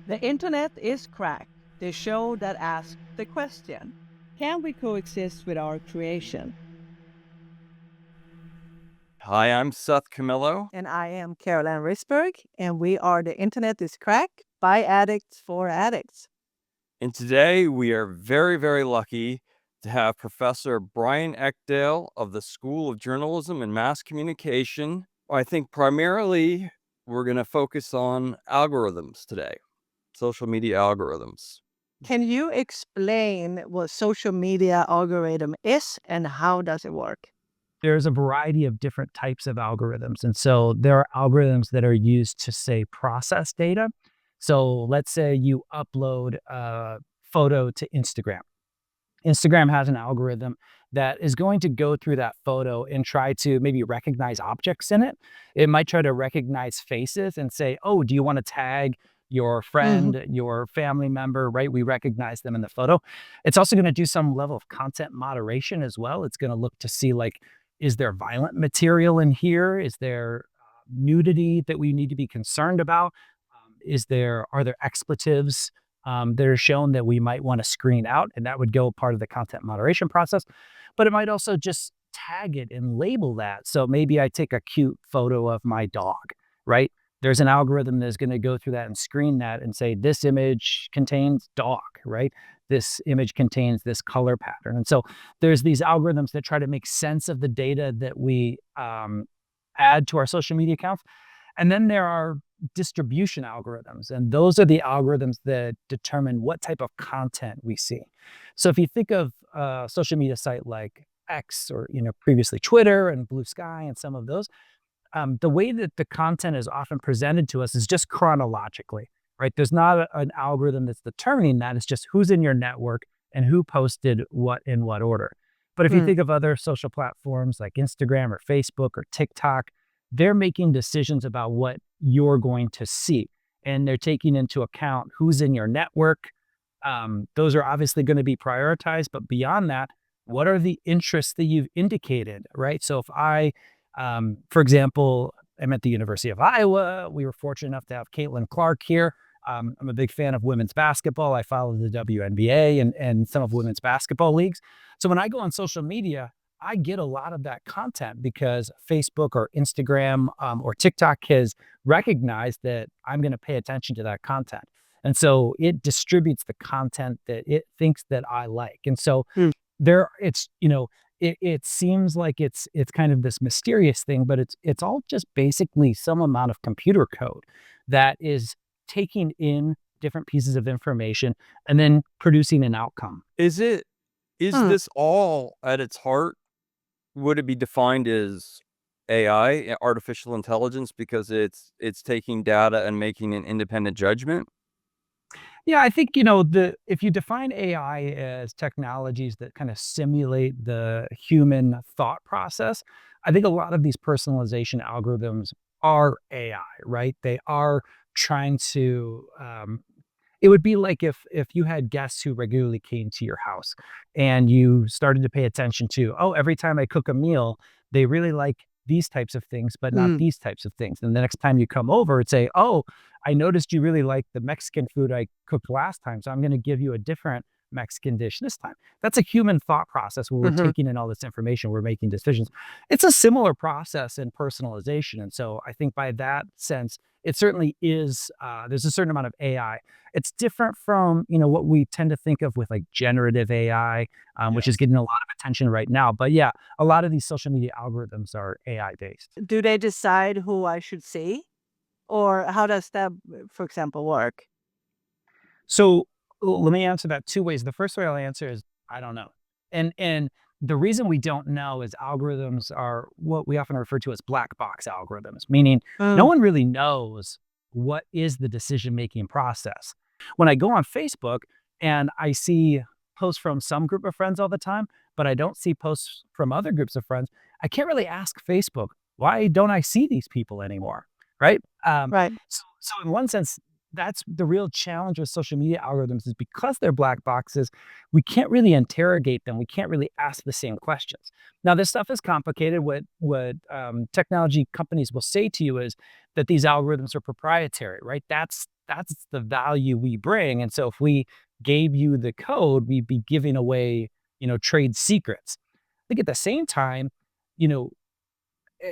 The internet is cracked, the show that asks the question, can we coexist with our creation? Hi, I'm Seth Camillo. And I am Caroline Risberg, and we are The Internet is Cracked by Addicts for Addicts. And today we are very, very lucky to have Professor Brian Eckdale of the School of Journalism and Mass Communication. I think primarily we're going to focus on algorithms today, social media algorithms. Can you explain what social media algorithm is and how does it work? There's a variety of different types of algorithms. And so there are algorithms that are used to, say, process data. So let's say you upload a photo to Instagram. Instagram has an algorithm that is going to go through that photo and try to maybe recognize objects in it. It might try to recognize faces and say, oh, do you want to tag your friend, your family member, right? We recognize them in the photo. It's also going to do some level of content moderation as well. It's going to look to see, like, is there violent material in here? Is there nudity that we need to be concerned about? Are there expletives that are shown that we might want to screen out? And that would go part of the content moderation process. But it might also just tag it and label that. So maybe I take a cute photo of my dog, right? There's an algorithm that's going to go through that and screen that and say, this image contains dog, right? This image contains this color pattern. And so there's these algorithms that try to make sense of the data that we add to our social media accounts. And then there are distribution algorithms, and those are the algorithms that determine what type of content we see. So if you think of a social media site like X or previously Twitter and Blue Sky and some of those, the way that the content is often presented to us is just chronologically, right? There's not an algorithm that's determining that. It's just who's in your network and who posted what in what order. But if you think of other social platforms like Instagram or Facebook or TikTok, they're making decisions about what you're going to see. And they're taking into account who's in your network. Those are obviously going to be prioritized. But beyond that, what are the interests that you've indicated, right? So if I, for example, I'm at the University of Iowa. We were fortunate enough to have Caitlin Clark here. I'm a big fan of women's basketball. I follow the WNBA and some of women's basketball leagues. So when I go on social media, I get a lot of that content because Facebook or Instagram or TikTok has recognized that I'm going to pay attention to that content. And so it distributes the content that it thinks that I like. And so it seems like it's kind of this mysterious thing, but it's all just basically some amount of computer code that is taking in different pieces of information and then producing an outcome. Is this all at its heart? Would it be defined as AI, artificial intelligence, because it's taking data and making an independent judgment? Yeah, I think, if you define AI as technologies that kind of simulate the human thought process, I think a lot of these personalization algorithms are AI, right? They are trying to, it would be like if you had guests who regularly came to your house and you started to pay attention to, oh, every time I cook a meal, they really like these types of things, but not these types of things. And the next time you come over, it'd say, oh, I noticed you really like the Mexican food I cooked last time, so I'm going to give you a different Mexican dish this time. That's a human thought process where we're taking in all this information, we're making decisions. It's a similar process in personalization. And so I think by that sense, it certainly is, there's a certain amount of AI. It's different from, what we tend to think of with like generative AI, which is getting a lot of attention right now. But yeah, a lot of these social media algorithms are AI based. Do they decide who I should see? Or how does that, for example, work? So let me answer that two ways. The first way I'll answer is I don't know. And the reason we don't know is algorithms are what we often refer to as black box algorithms, meaning no one really knows what is the decision-making process. When I go on Facebook and I see posts from some group of friends all the time, but I don't see posts from other groups of friends, I can't really ask Facebook, why don't I see these people anymore? Right? Right. So in one sense, that's the real challenge with social media algorithms is because they're black boxes, we can't really interrogate them. We can't really ask the same questions. Now, this stuff is complicated. What technology companies will say to you is that these algorithms are proprietary, right? That's the value we bring. And so if we gave you the code, we'd be giving away, trade secrets. I think at the same time, you know,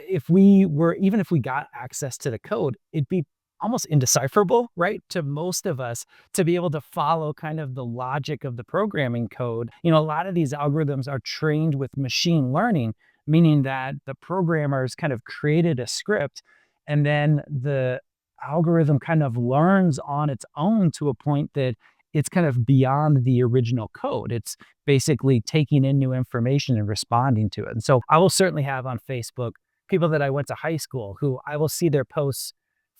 even if we got access to the code, it'd be almost indecipherable, right? To most of us to be able to follow kind of the logic of the programming code. A lot of these algorithms are trained with machine learning, meaning that the programmers kind of created a script and then the algorithm kind of learns on its own to a point that it's kind of beyond the original code. It's basically taking in new information and responding to it. And so I will certainly have on Facebook people that I went to high school who I will see their posts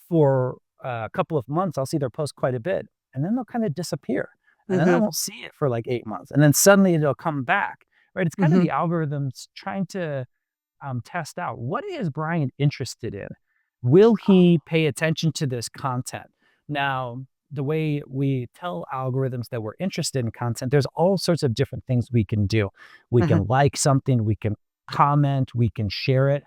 for a couple of months. I'll see their posts quite a bit, and then they'll kind of disappear. And then I Mm-hmm. won't see it for like 8 months. And then suddenly it'll come back, right? It's kind of Mm-hmm. the algorithms trying to test out what is Brian interested in? Will he pay attention to this content? Now, the way we tell algorithms that we're interested in content, there's all sorts of different things we can do. We Mm-hmm. can like something, we can comment, we can share it.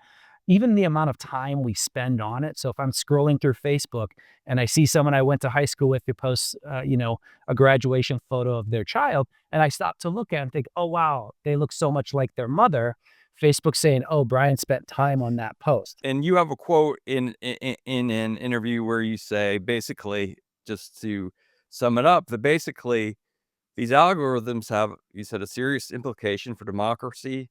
Even the amount of time we spend on it. So if I'm scrolling through Facebook and I see someone I went to high school with who posts, a graduation photo of their child, and I stop to look at it and think, oh, wow, they look so much like their mother. Facebook saying, oh, Brian spent time on that post. And you have a quote in an interview where you say, basically, just to sum it up, that basically these algorithms have, you said, a serious implication for democracy,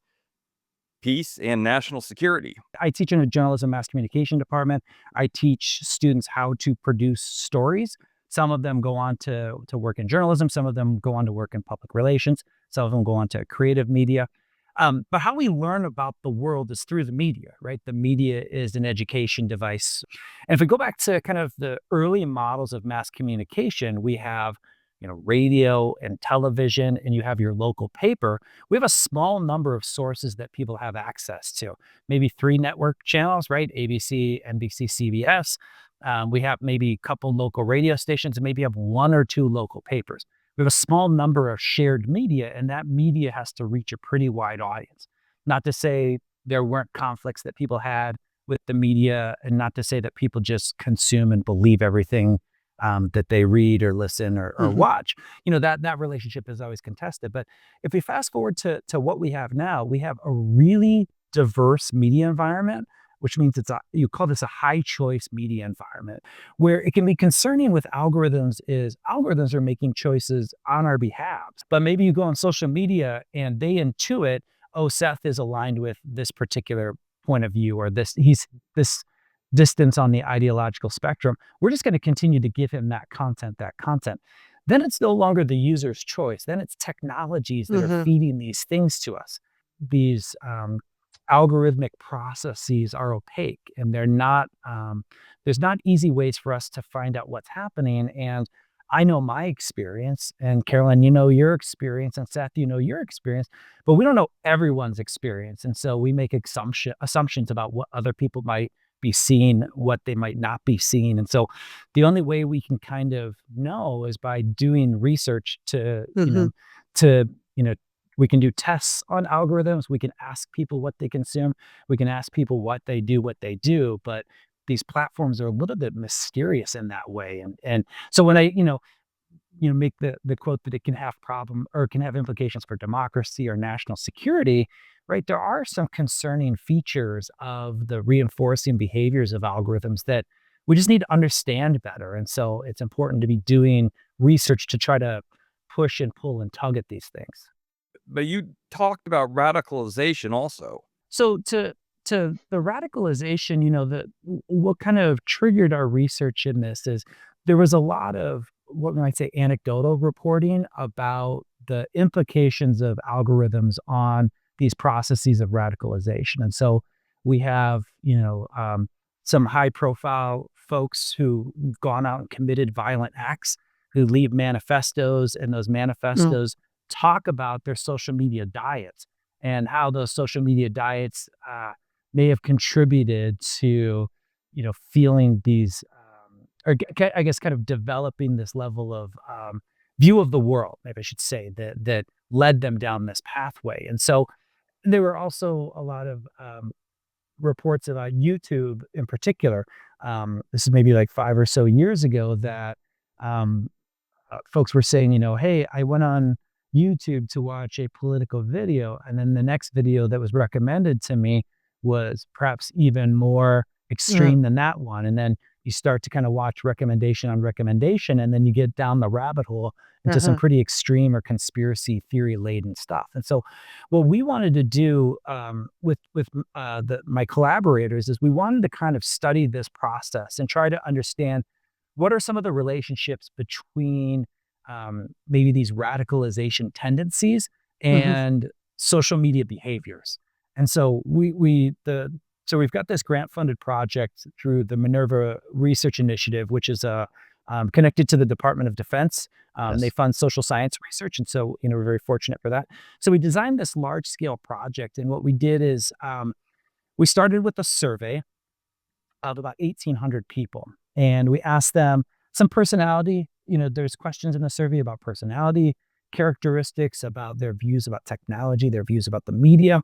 peace, and national security. I teach in a journalism mass communication department. I teach students how to produce stories. Some of them go on to work in journalism. Some of them go on to work in public relations. Some of them go on to creative media. But how we learn about the world is through the media, right? The media is an education device. And if we go back to kind of the early models of mass communication, we have, radio and television, and you have your local paper. We have a small number of sources that people have access to. Maybe 3 network channels, right? ABC, NBC, CBS. We have maybe a couple local radio stations, and maybe have 1 or 2 local papers. We have a small number of shared media, and that media has to reach a pretty wide audience. Not to say there weren't conflicts that people had with the media, and not to say that people just consume and believe everything that they read or listen or Mm-hmm. watch. That relationship is always contested. But if we fast forward to what we have now, we have a really diverse media environment, which means you call this a high choice media environment. Where it can be concerning with algorithms is algorithms are making choices on our behalf. But maybe you go on social media and they intuit, oh, Seth is aligned with this particular point of view, or he's this distance on the ideological spectrum. We're just going to continue to give him that content. Then it's no longer the user's choice. Then it's technologies that are Mm-hmm. feeding these things to us. These algorithmic processes are opaque, and they're not. There's not easy ways for us to find out what's happening. And I know my experience, and Carolyn, your experience, and Seth, your experience, but we don't know everyone's experience, and so we make assumptions about what other people might be seeing, what they might not be seeing. And so the only way we can kind of know is by doing research Mm-hmm. we can do tests on algorithms. We can ask people what they consume. We can ask people what they do, but these platforms are a little bit mysterious in that way. And so when I, make the quote that it can have implications for democracy or national security, right? There are some concerning features of the reinforcing behaviors of algorithms that we just need to understand better. And so it's important to be doing research to try to push and pull and tug at these things. But you talked about radicalization also. So to the radicalization, what kind of triggered our research in this is there was a lot of what we might say anecdotal reporting about the implications of algorithms on these processes of radicalization. And so we have, some high profile folks who've gone out and committed violent acts, who leave manifestos, and those manifestos talk about their social media diets and how those social media diets may have contributed to, feeling these I guess kind of developing this level of view of the world, maybe I should say, that led them down this pathway. And so there were also a lot of reports about YouTube in particular. This is maybe like 5 or so years ago that um, folks were saying, hey, I went on YouTube to watch a political video, and then the next video that was recommended to me was perhaps even more Mm. extreme than that one. And then you start to kind of watch recommendation on recommendation, and then you get down the rabbit hole into some Uh-huh. pretty extreme or conspiracy theory laden stuff. And so, what we wanted to do with my collaborators is we wanted to kind of study this process and try to understand what are some of the relationships between maybe these radicalization tendencies Mhm. and social media behaviors. And so we've got this grant funded project through the Minerva Research Initiative, which is connected to the Department of Defense. They Yes. fund social science research, and so we're very fortunate for that. So we designed this large scale project, and what we did is we started with a survey of about 1,800 people. And we asked them some personality, there's questions in the survey about personality, characteristics, about their views about technology, their views about the media.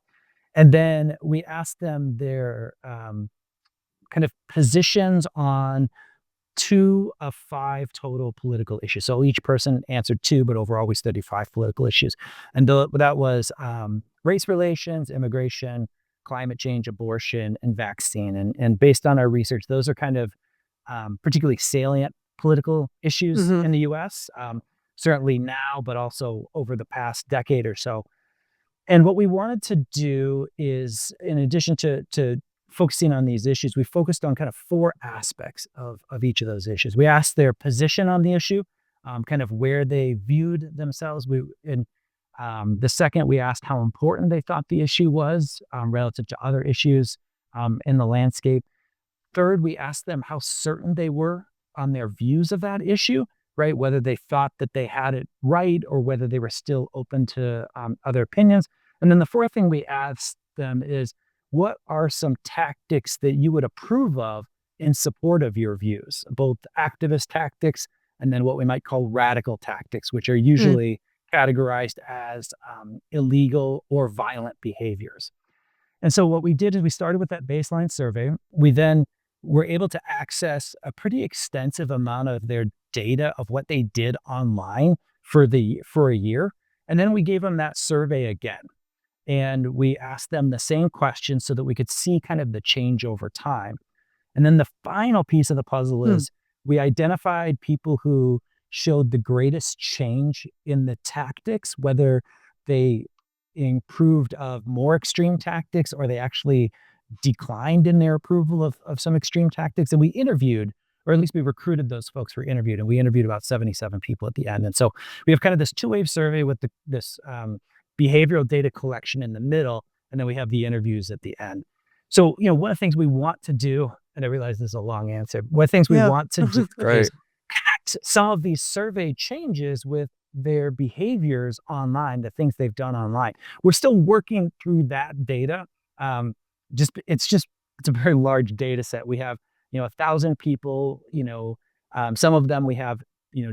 And then we asked them their kind of positions on 2 of 5 total political issues. So each person answered 2, but overall we studied 5 political issues. And that was race relations, immigration, climate change, abortion, and vaccine. And based on our research, those are kind of particularly salient political issues Mhm. in the US, certainly now, but also over the past decade or so. And what we wanted to do is, in addition to focusing on these issues, we focused on kind of 4 aspects of each of those issues. We asked their position on the issue, kind of where they viewed themselves. The second, we asked how important they thought the issue was relative to other issues in the landscape. Third, we asked them how certain they were on their views of that issue, right? Whether they thought that they had it right or whether they were still open to other opinions. And then the fourth thing we asked them is, what are some tactics that you would approve of in support of your views, both activist tactics and then what we might call radical tactics, which are Mm. usually categorized as illegal or violent behaviors. And so what we did is we started with that baseline survey. We then were able to access a pretty extensive amount of their data of what they did online for a year. And then we gave them that survey again. And we asked them the same questions so that we could see kind of the change over time. And then the final piece of the puzzle Mm. is we identified people who showed the greatest change in the tactics, whether they improved of more extreme tactics or they actually declined in their approval of some extreme tactics. And we interviewed, or at least we recruited those folks for interviewed, and we interviewed about 77 people at the end. And so we have kind of this two-wave survey with this behavioral data collection in the middle, and then we have the interviews at the end. So, one of the things we want to do, and I realize this is a long answer, one of the things we Yeah. want to do Great. is connect some of these survey changes with their behaviors online, the things they've done online. We're still working through that data. Um, it's a very large data set. We have 1,000 people. Some of them we have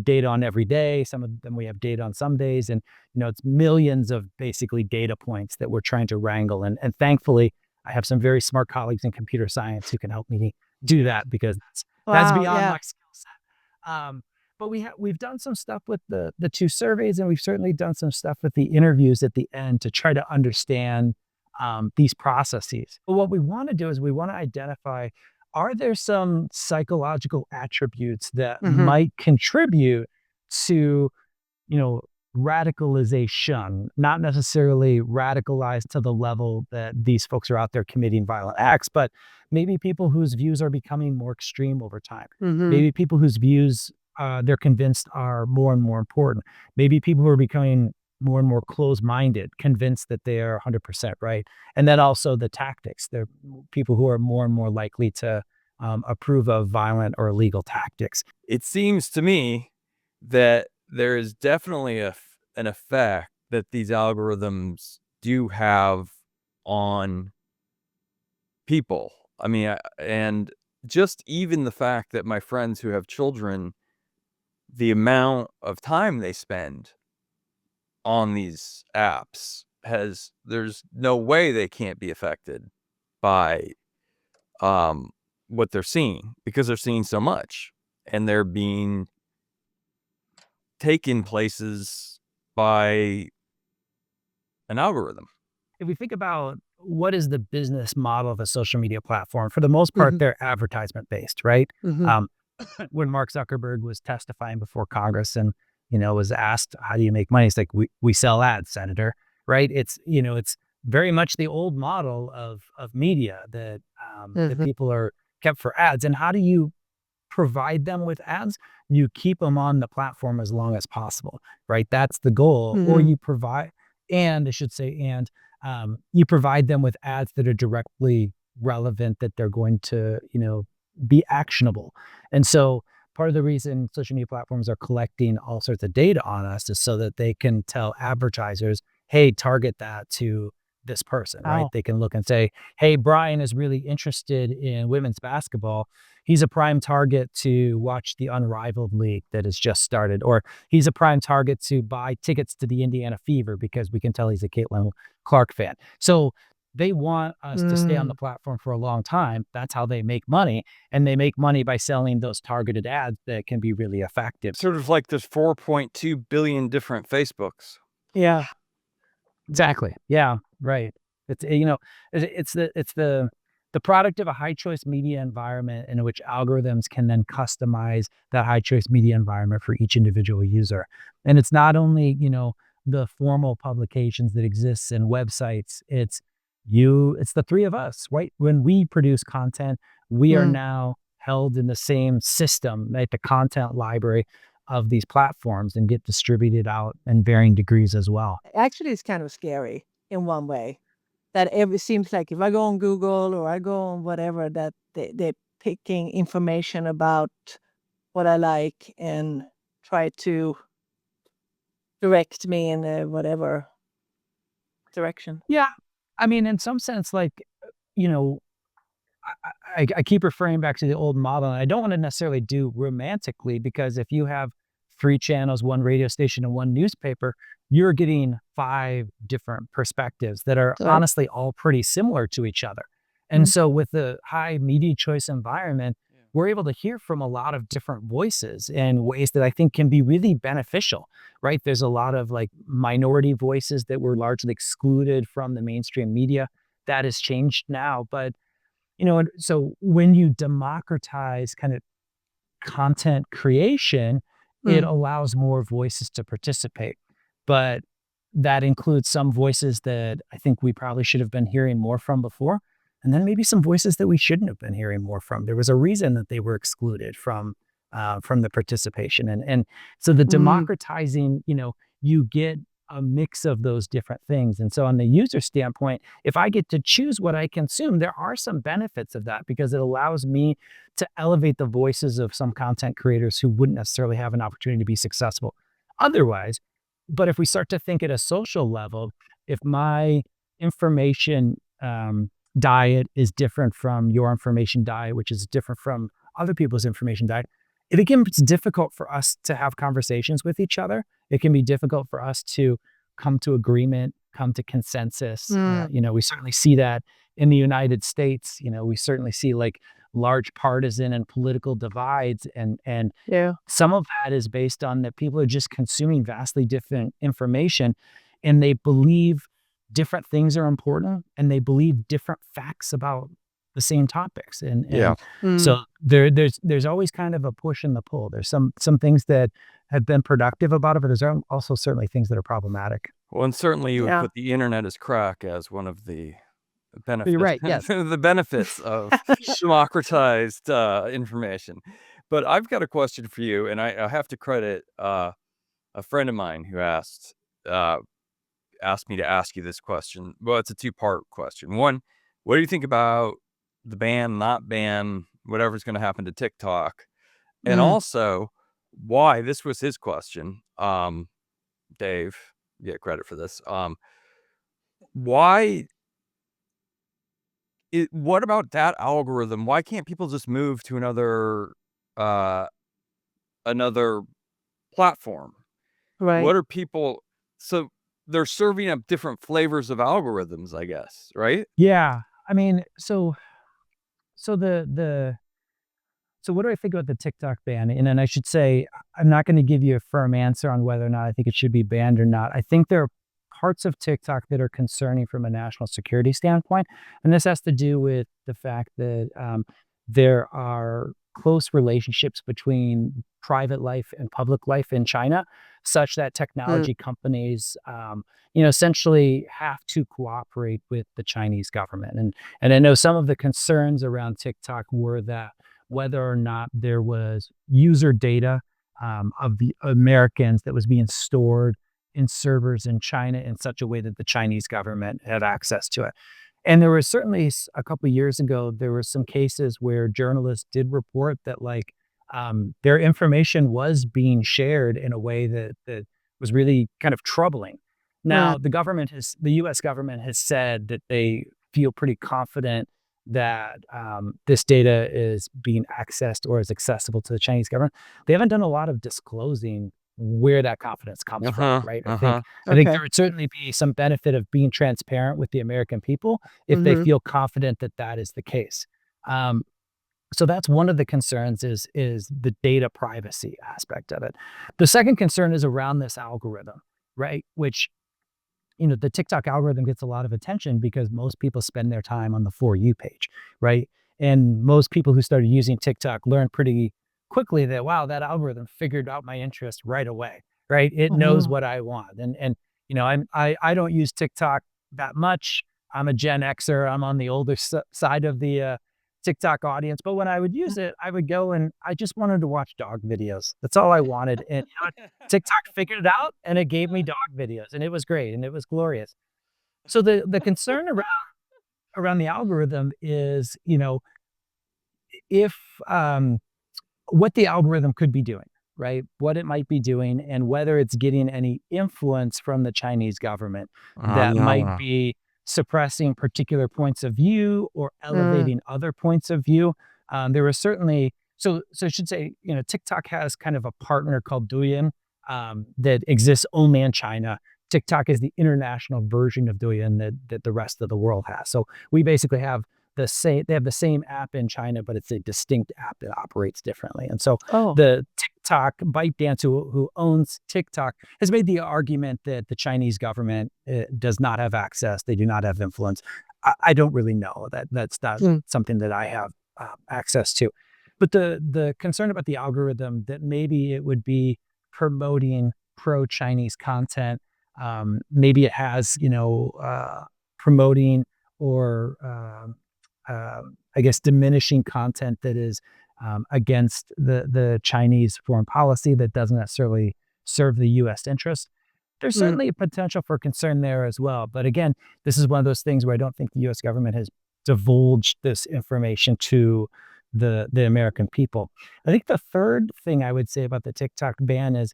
data on every day. Some of them we have data on some days, and it's millions of basically data points that we're trying to wrangle. And thankfully, I have some very smart colleagues in computer science who can help me do that because that's Wow, beyond yeah. my skill set. But we've done some stuff with the 2 surveys, and we've certainly done some stuff with the interviews at the end to try to understand these processes. But what we want to do is we want to identify, are there some psychological attributes that Mhm. might contribute to, you know, radicalization, not necessarily radicalized to the level that these folks are out there committing violent acts, but maybe people whose views are becoming more extreme over time. Mhm. Maybe people whose views they're convinced are more and more important. Maybe people who are becoming more and more closed-minded, convinced that they are 100% right. And then also the tactics. They're people who are more and more likely to approve of violent or illegal tactics. It seems to me that there is definitely an effect that these algorithms do have on people. I mean, and just even the fact that my friends who have children, the amount of time they spend on these apps there's no way they can't be affected by what they're seeing, because they're seeing so much and they're being taken places by an algorithm. If we think about what is the business model of a social media platform, for the most part, Mhm. they're advertisement based, right? Mhm. Um, when Mark Zuckerberg was testifying before Congress and was asked, "How do you make money?" It's like, "We sell ads, Senator." Right? It's very much the old model of media that Mhm. people are kept for ads. And how do you provide them with ads? You keep them on the platform as long as possible, right? That's the goal. Or Mhm. you provide, and I should say, and you provide them with ads that are directly relevant, that they're going to, be actionable. And so part of the reason social media platforms are collecting all sorts of data on us is so that they can tell advertisers, hey, target that to this person, right? Wow. They can look and say, hey, Brian is really interested in women's basketball. He's a prime target to watch the Unrivaled League that has just started, or he's a prime target to buy tickets to the Indiana Fever because we can tell he's a Caitlin Clark fan. So they want us to stay on the Mm. platform for a long time. That's how they make money. And they make money by selling those targeted ads that can be really effective. Sort of like there's 4.2 billion different Facebooks. Yeah. Exactly. Yeah. Right. It's it's the product of a high choice media environment in which algorithms can then customize that high choice media environment for each individual user. And it's not only the formal publications that exists and websites. It's the three of us, right? When we produce content, we are Mm. now held in the same system, like the content library of these platforms, and get distributed out in varying degrees as well. Actually, it's kind of scary in one way. That it seems like if I go on Google or I go on whatever, that they're picking information about what I like and try to direct me in whatever direction. Yeah. I mean, in some sense, like, you know, I keep referring back to the old model, and I don't want to necessarily do romantically, because if you have three channels, one radio station, and one newspaper, you're getting five different perspectives that are So, honestly all pretty similar to each other. And mm, so with the high media choice environment, we're able to hear from a lot of different voices in ways that I think can be really beneficial, right? There's a lot of like minority voices that were largely excluded from the mainstream media. That has changed now, but and so when you democratize kind of content creation, it mm, allows more voices to participate. But that includes some voices that I think we probably should have been hearing more from before. And then maybe some voices that we shouldn't have been hearing more from. There was a reason that they were excluded from the participation. And so the mm, democratizing, you get a mix of those different things. And so on the user standpoint, if I get to choose what I consume, there are some benefits of that, because it allows me to elevate the voices of some content creators who wouldn't necessarily have an opportunity to be successful otherwise. But if we start to think at a social level, if my information diet is different from your information diet, which is different from other people's information diet, it becomes difficult for us to have conversations with each other. It can be difficult for us to come to agreement, come to consensus. mm. We certainly see that in the United States. We certainly see like large partisan and political divides, and Yeah. some of that is based on that people are just consuming vastly different information, and they believe different things are important, and they believe different facts about the same topics. And Yeah. and Mm. so there's always kind of a push and the pull. There's some things that have been productive about it, but there's also certainly things that are problematic. Well, and certainly you would Yeah. put the internet as crack as one of the You're benefits right. Yes. the benefits of democratized information. But I've got a question for you, and I have to credit a friend of mine who uh, asked me to ask you this question. Well, it's a two-part question. One, what do you think about the ban, not ban, whatever's going to happen to TikTok? And Mm. also, why, this was his question, Dave, you get credit for this. Why what about that algorithm? Why can't people just move to uh, another platform? Right. What are people so they're serving up different flavors of algorithms, I guess, right? Yeah. I mean, so the so what do I think about the TikTok ban? And then I should say, I'm not going to give you a firm answer on whether or not I think it should be banned or not. I think there are parts of TikTok that are concerning from a national security standpoint. And this has to do with the fact that there are close relationships between private life and public life in China, such that Mm. technology companies, essentially have to cooperate with the Chinese government. And I know some of the concerns around TikTok were that whether or not there was user data of the Americans that was being stored in servers in China in such a way that the Chinese government had access to it. And there was certainly a couple of years ago, there were some cases where journalists did report that their information was being shared in a way that was really kind of troubling. Mm. Now, the U.S. government has said that they feel pretty confident that this data is being accessed or is accessible to the Chinese government. They haven't done a lot of disclosing where that confidence comes from, Uh-huh. right? Uh-huh. I think Okay. there would certainly be some benefit of being transparent with the American people if they Mm-hmm. feel confident that that is the case. Um, so that's one of the concerns is the data privacy aspect of it. The second concern is around this algorithm, right? Which the TikTok algorithm gets a lot of attention because most people spend their time on the For You page, right? And most people who started using TikTok learned pretty quickly that, wow, that algorithm figured out my interest right away, right? It knows Mm-hmm. what I want. I don't use TikTok that much. I'm a Gen Xer. I'm on the older side of the TikTok audience. But when I would use it, I would go and I just wanted to watch dog videos. That's all I wanted. And TikTok figured it out and it gave me dog videos and it was great and it was glorious. So the concern around the algorithm is, if what the algorithm could be doing, right? What it might be doing and whether it's getting any influence from the Chinese government that might Uh, be suppressing particular points of view or Mm. elevating other points of view. There was certainly so I should say, TikTok has kind of a partner called Douyin that exists only in China. TikTok is the international version of Douyin that the rest of the world has. So we basically have they have the same app in China, but it's a distinct app that operates differently. And so Oh. the TikTok ByteDance, who owns TikTok, has made the argument that the Chinese government does not have access. They do not have influence. I don't really know that's not Mm. something that I have access to. But the concern about the algorithm that maybe it would be promoting pro-Chinese content. Maybe it has, promoting or I guess diminishing content that is against the Chinese foreign policy that doesn't necessarily serve the U.S. interest. There's Mm. certainly a potential for concern there as well. But again, this is one of those things where I don't think the U.S. government has divulged this information to the American people. I think the third thing I would say about the TikTok ban is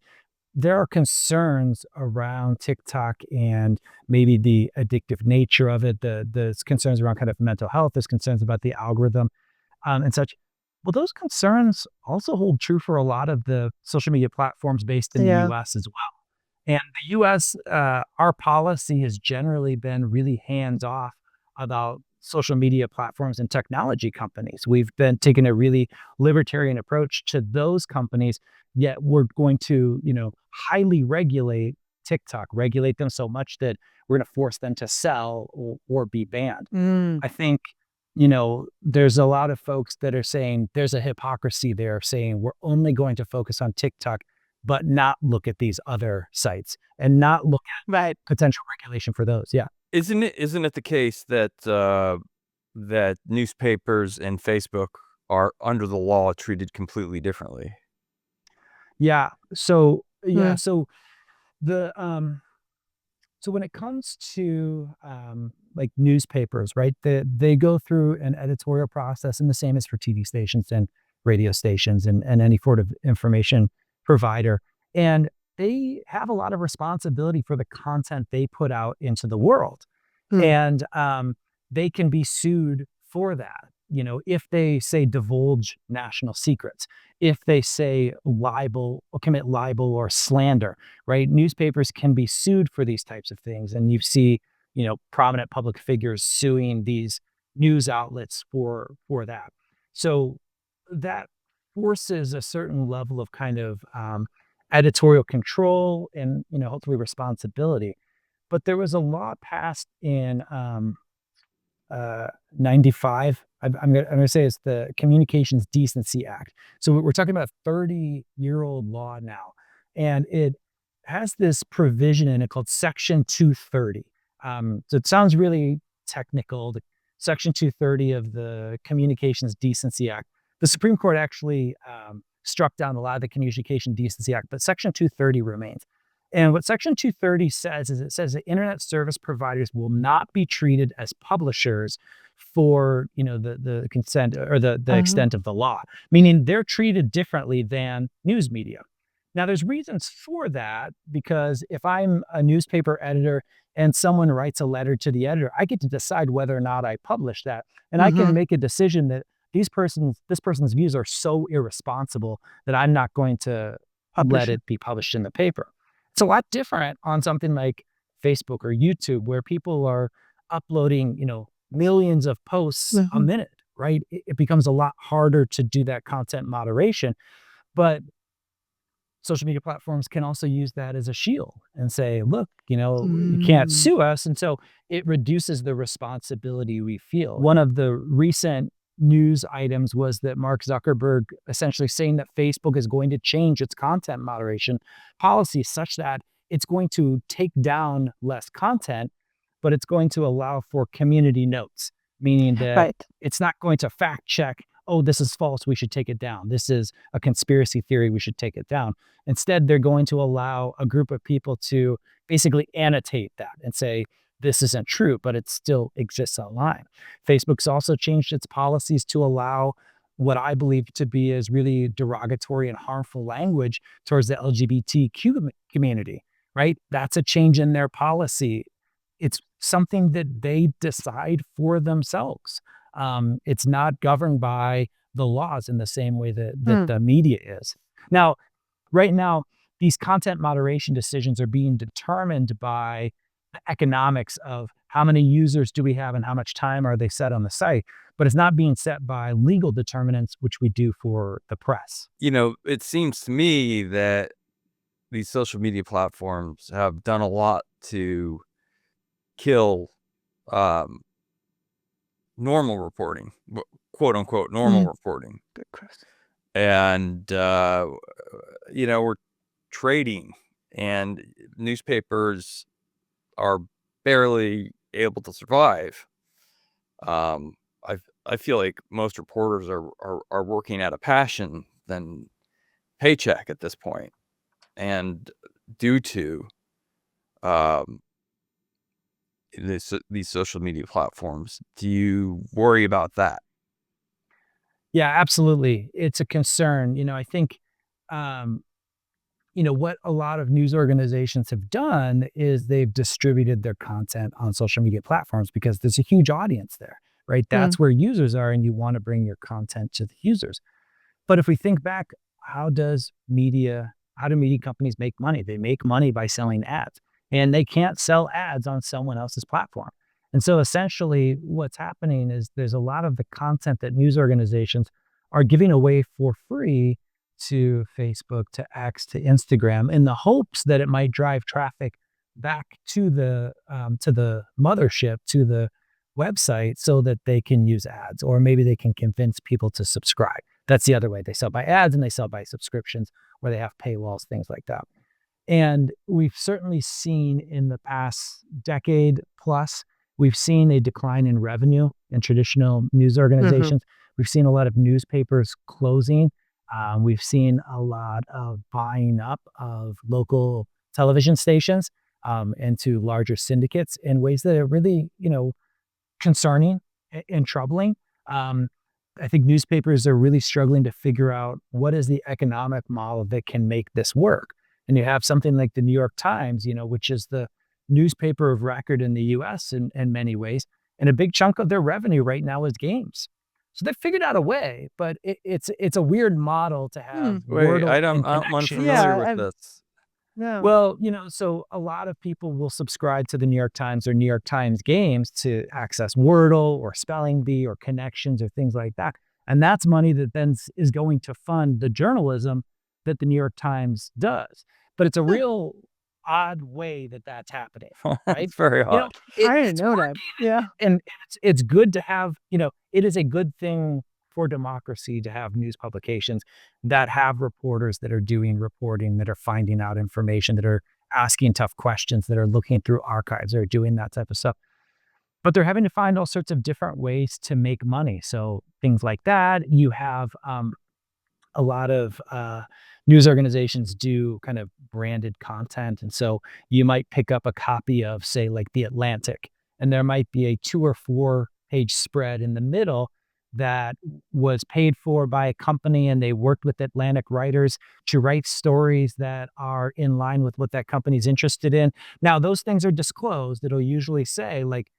there are concerns around TikTok and maybe the addictive nature of it. The concerns around kind of mental health. There's concerns about the algorithm and such. Well, those concerns also hold true for a lot of the social media platforms based in the Yeah. U.S. as well. And the U.S., our policy has generally been really hands off about social media platforms and technology companies. We've been taking a really libertarian approach to those companies, yet we're going to, highly regulate TikTok, regulate them so much that we're going to force them to sell or be banned. Mm. I think, there's a lot of folks that are saying there's a hypocrisy there saying we're only going to focus on TikTok but not look at these other sites and not look at Right. potential regulation for those. Yeah. isn't it the case that that newspapers and Facebook are under the law treated completely differently? Yeah. So, yeah. Mm. So the, so when it comes to like newspapers, right, they go through an editorial process and the same is for TV stations and radio stations and any sort of information provider. And they have a lot of responsibility for the content they put out into the world. Mm. And they can be sued for that. If they say divulge national secrets, if they say libel or commit libel or slander, right? Newspapers can be sued for these types of things. And you see, prominent public figures suing these news outlets for that. So that forces a certain level of kind of editorial control and, hopefully responsibility. But there was a law passed in 95. I'm going to say it's the Communications Decency Act. So we're talking about a 30-year-old law now. And it has this provision in it called Section 230. So it sounds really technical. The Section 230 of the Communications Decency Act. The Supreme Court actually struck down a lot of the Communication Decency Act, but Section 230 remains. And what Section 230 says is it says that internet service providers will not be treated as publishers for, the consent or the extent of the law, meaning they're treated differently than news media. Now, there's reasons for that, because if I'm a newspaper editor and someone writes a letter to the editor, I get to decide whether or not I publish that. And I can make a decision that this person's views are so irresponsible that I'm not going to let it be published in the paper. It's a lot different on something like Facebook or YouTube, where people are uploading, millions of posts a minute, right? It becomes a lot harder to do that content moderation. But social media platforms can also use that as a shield and say, look, you can't sue us. And so it reduces the responsibility we feel. One of the recent news items was that Mark Zuckerberg essentially saying that Facebook is going to change its content moderation policy such that it's going to take down less content, but it's going to allow for community notes, meaning that it's not going to fact check, oh, this is false, we should take it down. This is a conspiracy theory, we should take it down. Instead, they're going to allow a group of people to basically annotate that and say, this isn't true, but it still exists online. Facebook's also changed its policies to allow what I believe to be as really derogatory and harmful language towards the LGBTQ community, right? That's a change in their policy. It's something that they decide for themselves. It's not governed by the laws in the same way that the media is. Now, right now, these content moderation decisions are being determined by the economics of how many users do we have and how much time are they set on the site, but it's not being set by legal determinants, which we do for the press. It seems to me that these social media platforms have done a lot to kill normal reporting, quote unquote, normal reporting. Good question. And, we're trading, and newspapers are barely able to survive. I feel like most reporters are working out of passion than paycheck at this point. And due to these social media platforms, do you worry about that? Yeah, absolutely. It's a concern. I think, what a lot of news organizations have done is they've distributed their content on social media platforms because there's a huge audience there, right? That's where users are, and you want to bring your content to the users. But if we think back, how do media companies make money? They make money by selling ads, and they can't sell ads on someone else's platform. And so essentially what's happening is there's a lot of the content that news organizations are giving away for free to Facebook, to X, to Instagram, in the hopes that it might drive traffic back to the mothership, to the website, so that they can use ads, or maybe they can convince people to subscribe. That's the other way. They sell by ads and they sell by subscriptions, where they have paywalls, things like that. And we've certainly seen in the past decade plus, we've seen a decline in revenue in traditional news organizations. We've seen a lot of newspapers closing. We've seen a lot of buying up of local television stations into larger syndicates in ways that are really, concerning and troubling. I think newspapers are really struggling to figure out what is the economic model that can make this work. And you have something like the New York Times, which is the newspaper of record in the US in many ways. And a big chunk of their revenue right now is games. So they figured out a way, but it's a weird model to have Wait, Wordle and I'm connections. unfamiliar with Yeah, this. no. Well, so a lot of people will subscribe to the New York Times or New York Times games to access Wordle or Spelling Bee or connections or things like that. And that's money that then is going to fund the journalism that the New York Times does. But it's a real odd way that that's happening, right? It's very You know, odd. I didn't it's know that. Yeah. and it's good to have, it is a good thing for democracy to have news publications that have reporters that are doing reporting, that are finding out information, that are asking tough questions, that are looking through archives, that are doing that type of stuff. But they're having to find all sorts of different ways to make money. So things like that. You have a lot of news organizations do kind of branded content. And so you might pick up a copy of, say, like The Atlantic, and there might be a 2 or 4 page spread in the middle that was paid for by a company, and they worked with Atlantic writers to write stories that are in line with what that company's interested in. Now, those things are disclosed. It'll usually say, like,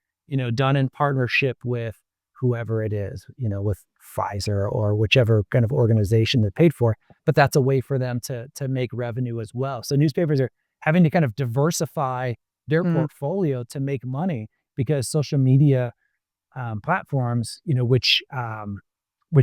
done in partnership with whoever it is, with Pfizer or whichever kind of organization that paid for it. But that's a way for them to make revenue as well. So newspapers are having to kind of diversify their portfolio to make money, because social media platforms, which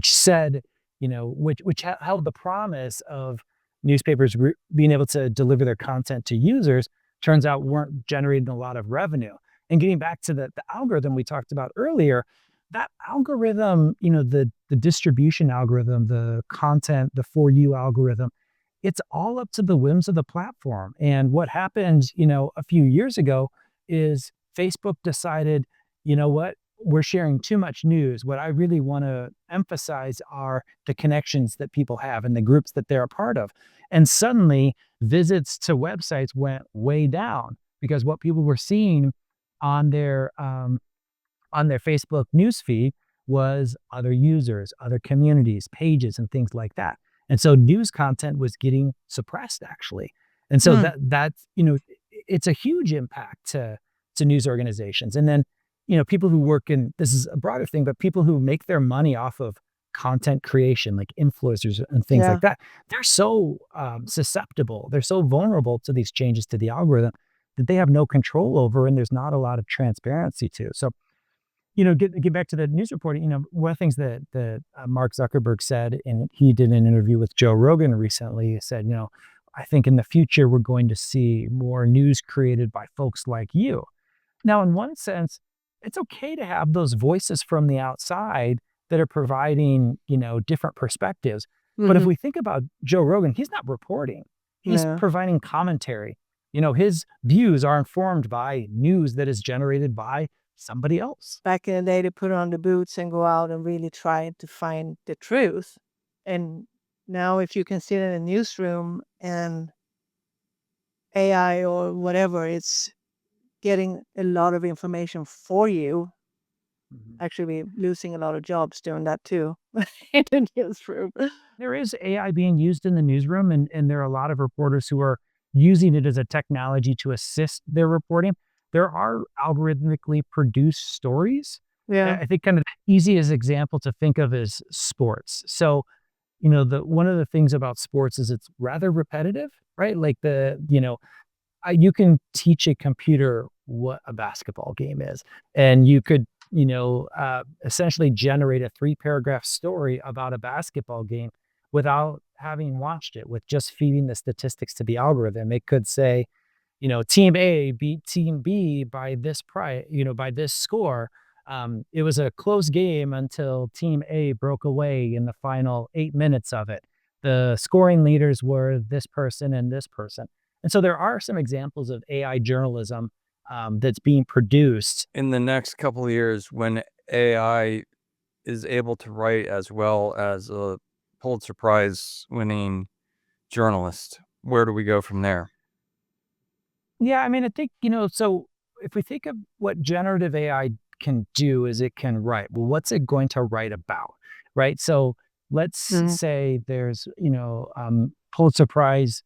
said, which held the promise of newspapers being able to deliver their content to users, turns out weren't generating a lot of revenue. And getting back to the algorithm we talked about earlier, that algorithm, the distribution algorithm, the content, the For You algorithm, it's all up to the whims of the platform. And what happened, a few years ago is Facebook decided, you know what, we're sharing too much news. What I really want to emphasize are the connections that people have and the groups that they're a part of. And suddenly visits to websites went way down, because what people were seeing on their Facebook newsfeed was other users, other communities, pages, and things like that. And so news content was getting suppressed, actually. And so that's it's a huge impact to news organizations. And then, people who work in, this is a broader thing, but people who make their money off of content creation, like influencers and things like that, they're so susceptible, they're so vulnerable to these changes to the algorithm that they have no control over, and there's not a lot of transparency to. So, get back to the news reporting, one of the things that Mark Zuckerberg said, and he did an interview with Joe Rogan recently, he said, I think in the future, we're going to see more news created by folks like you. Now, in one sense, it's okay to have those voices from the outside that are providing, different perspectives. But if we think about Joe Rogan, he's not reporting. He's providing commentary. His views are informed by news that is generated by somebody else. Back in the day, they put on the boots and go out and really try to find the truth. And now if you can sit in a newsroom and AI or whatever, it's getting a lot of information for you. Actually, we're losing a lot of jobs doing that too in the newsroom. There is AI being used in the newsroom, and there are a lot of reporters who are using it as a technology to assist their reporting. There are algorithmically produced stories. Yeah. I think kind of the easiest example to think of is sports. So, one of the things about sports is it's rather repetitive, right? Like you can teach a computer what a basketball game is, and you could, essentially generate a 3-paragraph story about a basketball game without having watched it, with just feeding the statistics to the algorithm. It could say, team A beat team B by this by this score. It was a close game until team A broke away in the final 8 minutes of it. The scoring leaders were this person and this person. And so there are some examples of AI journalism that's being produced. In the next couple of years, when AI is able to write as well as a Pulitzer Prize winning journalist, where do we go from there? Yeah, I mean, I think, so if we think of what generative AI can do, is it can write. Well, what's it going to write about, right? So let's say there's, Pulitzer Prize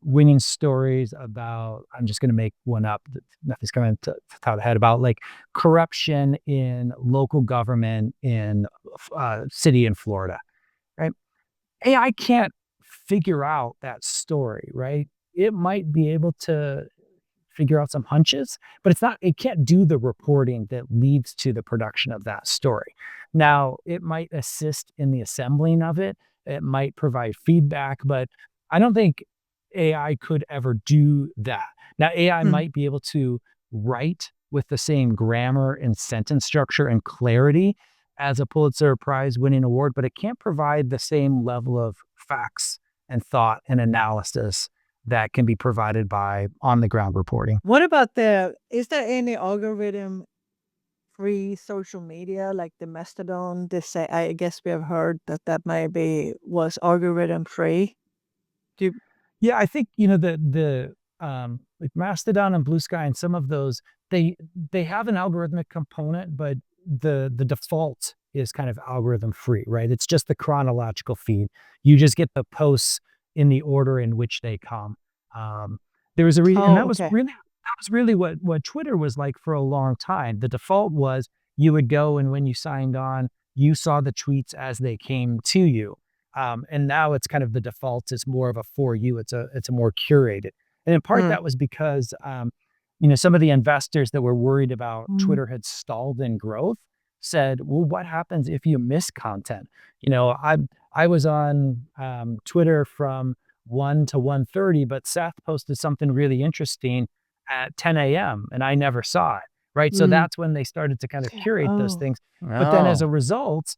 winning stories about, I'm just going to make one up, nothing's coming to the top of the head, about like corruption in local government in a city in Florida, right? AI can't figure out that story, right? It might be able to figure out some hunches, but it can't do the reporting that leads to the production of that story. Now, it might assist in the assembling of it. It might provide feedback, but I don't think AI could ever do that. Now, AI might be able to write with the same grammar and sentence structure and clarity as a Pulitzer Prize winning award, but it can't provide the same level of facts and thought and analysis that can be provided by on the ground reporting. What about is there any algorithm free social media like the Mastodon? I guess we have heard that was algorithm free. Yeah, I think, the like Mastodon and Blue Sky and some of those, they have an algorithmic component, but the default is kind of algorithm free, right? It's just the chronological feed. You just get the posts in the order in which they come. There was a reason, and that was really what Twitter was like for a long time. The default was you would go, and when you signed on, you saw the tweets as they came to you. And now it's kind of the default is more of a for you. It's a more curated. And in part that was because some of the investors that were worried about Twitter had stalled in growth said, well, what happens if you miss content? I was on Twitter from 1 to 1:30, but Seth posted something really interesting at 10 a.m. and I never saw it. Right. So that's when they started to kind of curate those things. But then as a result,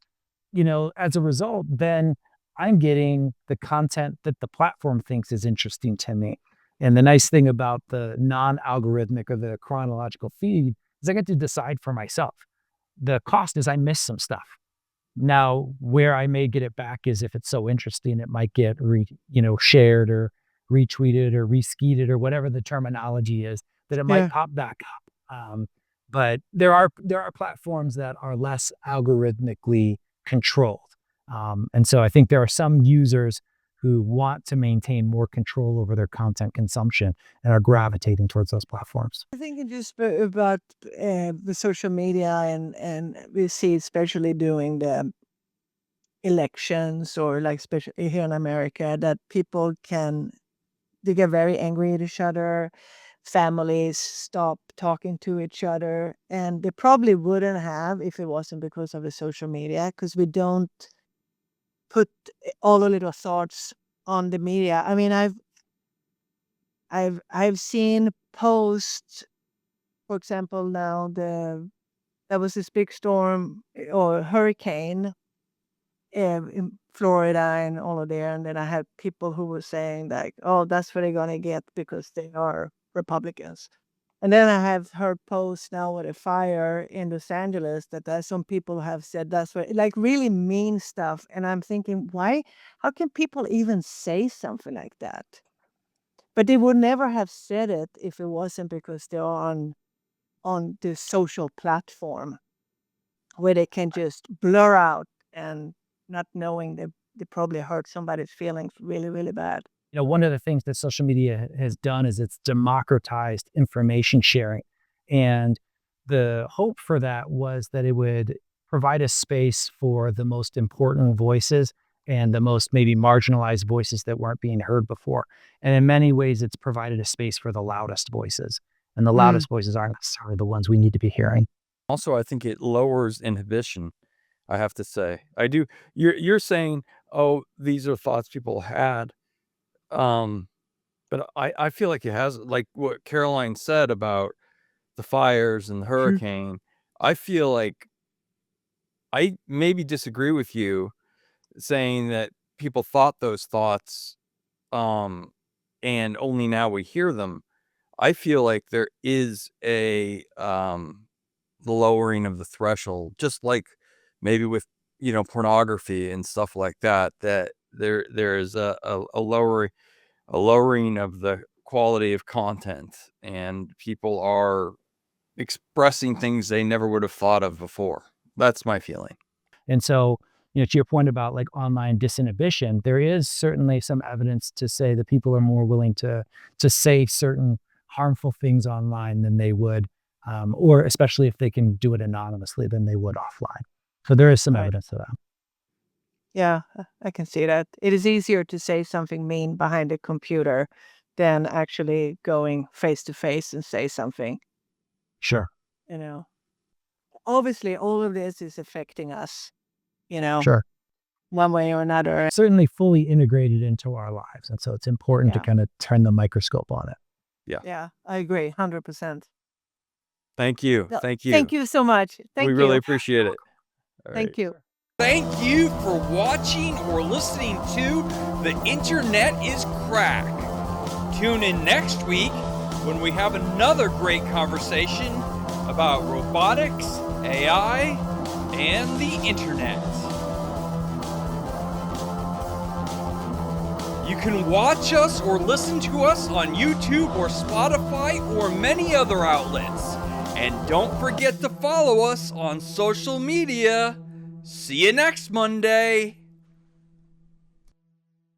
then I'm getting the content that the platform thinks is interesting to me. And the nice thing about the non-algorithmic or the chronological feed is I get to decide for myself. The cost is I miss some stuff. Now, where I may get it back is if it's so interesting, it might get shared or retweeted or reskeeted or whatever the terminology is, that it might pop back up. But there are platforms that are less algorithmically controlled. And so I think there are some users who want to maintain more control over their content consumption and are gravitating towards those platforms. I think just about the social media and we see especially during the elections or like especially here in America that they get very angry at each other. Families stop talking to each other, and they probably wouldn't have if it wasn't because of the social media, because we don't put all the little thoughts on the media. I mean, I've seen posts, for example, now there was this big storm or hurricane in Florida and all of there, and then I had people who were saying like, "Oh, that's what they're gonna get because they are Republicans." And then I have heard posts now with a fire in Los Angeles that there's some people have said that's what, like really mean stuff. And I'm thinking, why? How can people even say something like that? But they would never have said it if it wasn't because they're on the social platform where they can just blur out and not knowing they probably hurt somebody's feelings really, really bad. One of the things that social media has done is it's democratized information sharing. And the hope for that was that it would provide a space for the most important voices and the most maybe marginalized voices that weren't being heard before. And in many ways, it's provided a space for the loudest voices. And the loudest voices aren't necessarily the ones we need to be hearing. Also, I think it lowers inhibition, I have to say. I do. You're saying, oh, these are thoughts people had. But I feel like it has, like what Caroline said about the fires and the hurricane. I feel like I maybe disagree with you saying that people thought those thoughts, and only now we hear them. I feel like there is a lowering of the threshold, just like maybe with pornography and stuff like that. That there is a lowering of the quality of content, and people are expressing things they never would have thought of before. That's my feeling. And so to your point about like online disinhibition, there is certainly some evidence to say that people are more willing to say certain harmful things online than they would, or especially if they can do it anonymously than they would offline. So there is some Right. evidence of that. Yeah, I can see that. It is easier to say something mean behind a computer than actually going face to face and say something, Sure. you know. Obviously, all of this is affecting us, Sure. one way or another. Certainly fully integrated into our lives. And so it's important to Yeah. kind of turn the microscope on it. Yeah, I agree, 100%. Thank you. So, Thank you. Thank you so much. Thank we you. really appreciate it. All Thank right. you. Thank you for watching or listening to The Internet is Crack. Tune in next week when we have another great conversation about robotics, AI, and the internet. You can watch us or listen to us on YouTube or Spotify or many other outlets. And don't forget to follow us on social media. See you next Monday.